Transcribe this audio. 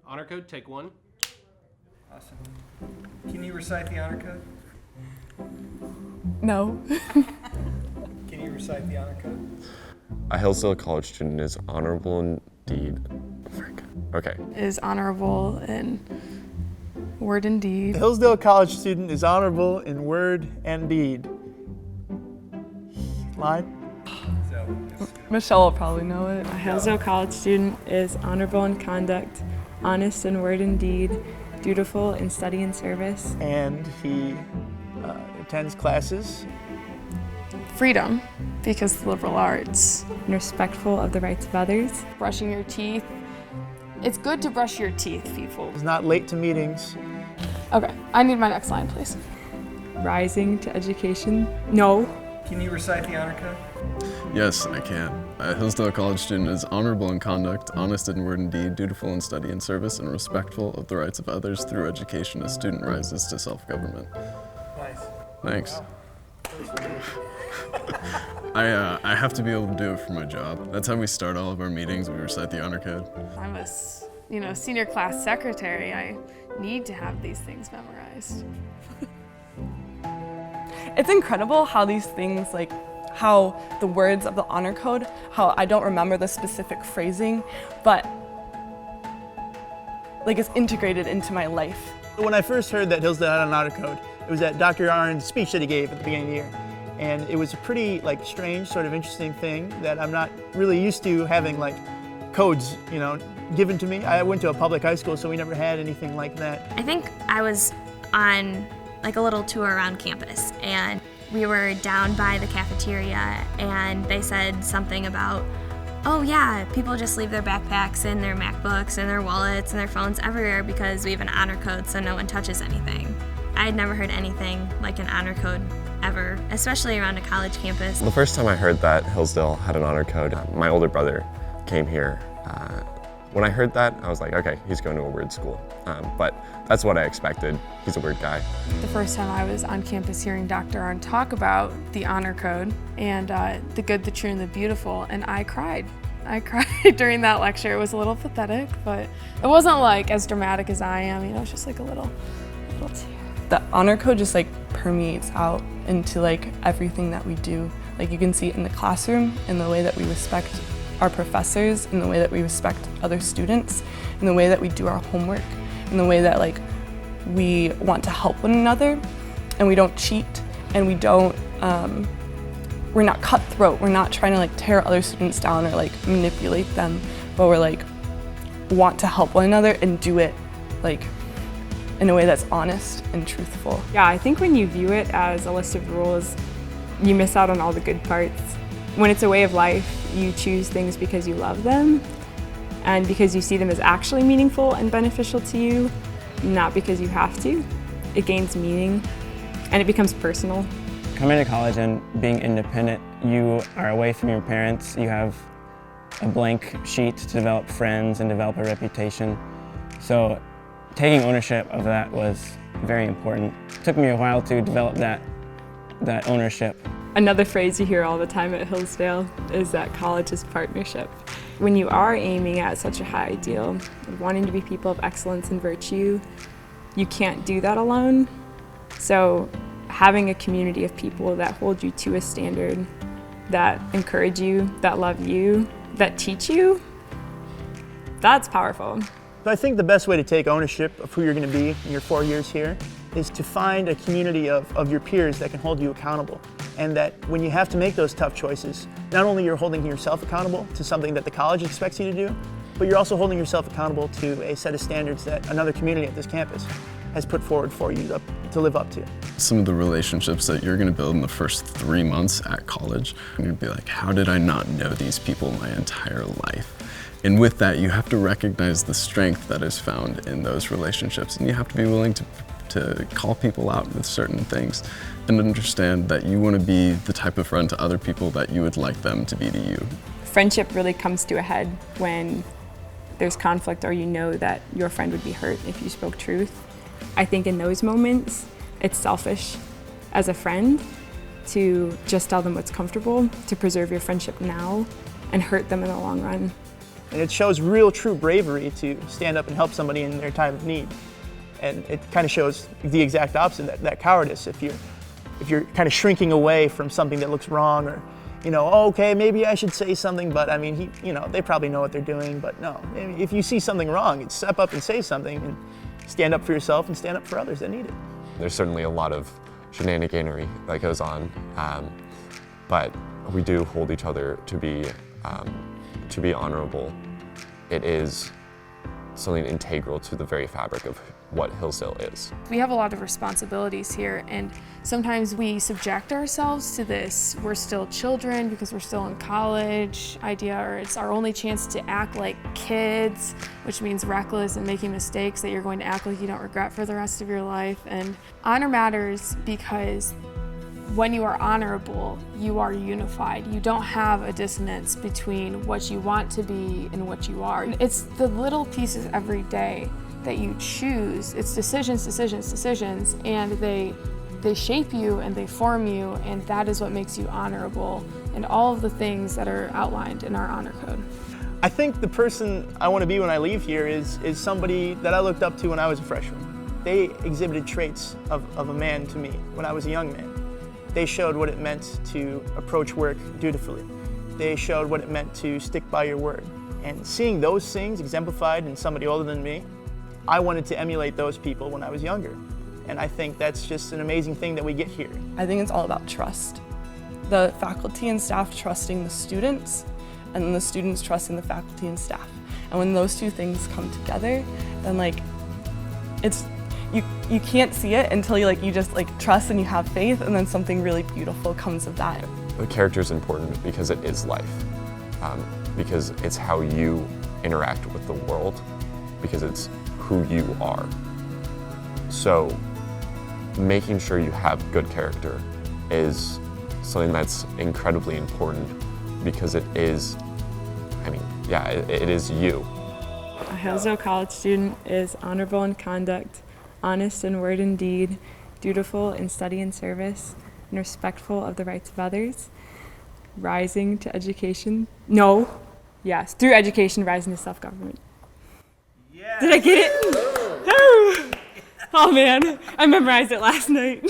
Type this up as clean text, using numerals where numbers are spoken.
Honor code, take one. Awesome. Can you recite the honor code? No. Can you recite the honor code? A Hillsdale College student is honorable in deed. Okay. Is honorable in word and deed. A Hillsdale College student is honorable in word and deed. Line? Michelle will probably know it. A Hillsdale College student is honorable in conduct, honest in word and deed, dutiful in study and service. And he attends classes. Freedom, because liberal arts. And respectful of the rights of others. Brushing your teeth. It's good to brush your teeth, people. Is not late to meetings. Okay, I need my next line, please. Rising to education. No. Can you recite the honor code? Yes, I can. A Hillsdale College student is honorable in conduct, honest in word and deed, dutiful in study and service, and respectful of the rights of others through education. A student rises to self-government. Nice. Thanks. I have to be able to do it for my job. That's how we start all of our meetings. We recite the honor code. I'm a senior class secretary. I need to have these things memorized. It's incredible how these things, like how the words of the honor code, how I don't remember the specific phrasing, but like it's integrated into my life. When I first heard that Hillsdale had an honor code, it was at Dr. Arn's speech that he gave at the beginning of the year. And it was a pretty strange, sort of interesting thing that I'm not really used to having codes, given to me. I went to a public high school, so we never had anything like that. I think I was on a little tour around campus, and we were down by the cafeteria, and they said something about, oh yeah, people just leave their backpacks and their MacBooks and their wallets and their phones everywhere because we have an honor code so no one touches anything. I had never heard anything like an honor code ever, especially around a college campus. The first time I heard that Hillsdale had an honor code, my older brother came here. When I heard that, I was like, okay, he's going to a word school. But that's what I expected. He's a word guy. The first time I was on campus hearing Dr. Arn talk about the honor code and the good, the true, and the beautiful, and I cried. I cried during that lecture. It was a little pathetic, but it wasn't as dramatic as I am. It was just a little tear. The honor code just permeates out into everything that we do. You can see it in the classroom, in the way that we respect our professors, in the way that we respect other students, in the way that we do our homework, in the way that we want to help one another, and we don't cheat, and we don't, we're not cutthroat, we're not trying to tear other students down or manipulate them, but we're want to help one another and do it in a way that's honest and truthful. Yeah, I think when you view it as a list of rules, you miss out on all the good parts. When it's a way of life, you choose things because you love them and because you see them as actually meaningful and beneficial to you, not because you have to. It gains meaning and it becomes personal. Coming to college and being independent, you are away from your parents. You have a blank sheet to develop friends and develop a reputation. So taking ownership of that was very important. It took me a while to develop that ownership. Another phrase you hear all the time at Hillsdale is that college is partnership. When you are aiming at such a high ideal, wanting to be people of excellence and virtue, you can't do that alone. So having a community of people that hold you to a standard, that encourage you, that love you, that teach you, that's powerful. So I think the best way to take ownership of who you're going to be in your 4 years here is to find a community of your peers that can hold you accountable. And that when you have to make those tough choices, not only you're holding yourself accountable to something that the college expects you to do, but you're also holding yourself accountable to a set of standards that another community at this campus has put forward for you to live up to. Some of the relationships that you're going to build in the first 3 months at college, you're going to be like, how did I not know these people my entire life? And with that, you have to recognize the strength that is found in those relationships, and you have to be willing to call people out with certain things and understand that you want to be the type of friend to other people that you would like them to be to you. Friendship really comes to a head when there's conflict or you know that your friend would be hurt if you spoke truth. I think in those moments, it's selfish as a friend to just tell them what's comfortable, to preserve your friendship now and hurt them in the long run. And it shows real, true bravery to stand up and help somebody in their time of need. And it kind of shows the exact opposite, that cowardice. If you're kind of shrinking away from something that looks wrong, or, oh, okay, maybe I should say something, but I mean, they probably know what they're doing, but no. If you see something wrong, it's step up and say something, and stand up for yourself and stand up for others that need it. There's certainly a lot of shenaniganery that goes on, but we do hold each other to be honorable. It is something integral to the very fabric of what Hillsdale is. We have a lot of responsibilities here, and sometimes we subject ourselves to this "we're still children because we're still in college" idea, or it's our only chance to act like kids, which means reckless and making mistakes that you're going to act like you don't regret for the rest of your life. And honor matters because when you are honorable, you are unified. You don't have a dissonance between what you want to be and what you are. It's the little pieces every day that you choose. It's decisions, and they shape you and they form you, and that is what makes you honorable, and all of the things that are outlined in our honor code. I think the person I want to be when I leave here is somebody that I looked up to when I was a freshman. They exhibited traits of a man to me when I was a young man. They showed what it meant to approach work dutifully. They showed what it meant to stick by your word. And seeing those things exemplified in somebody older than me, I wanted to emulate those people when I was younger. And I think that's just an amazing thing that we get here. I think it's all about trust. The faculty and staff trusting the students, and then the students trusting the faculty and staff. And when those two things come together, then you can't see it until you just trust and you have faith, and then something really beautiful comes of that. The character is important because it is life, because it's how you interact with the world, because it's who you are. So making sure you have good character is something that's incredibly important, because it is, it is you. A Hillsdale College student is honorable in conduct, honest in word and deed, dutiful in study and service, and respectful of the rights of others, rising to education. Through education, rising to self-government. Yes. Did I get it? Oh man, I memorized it last night.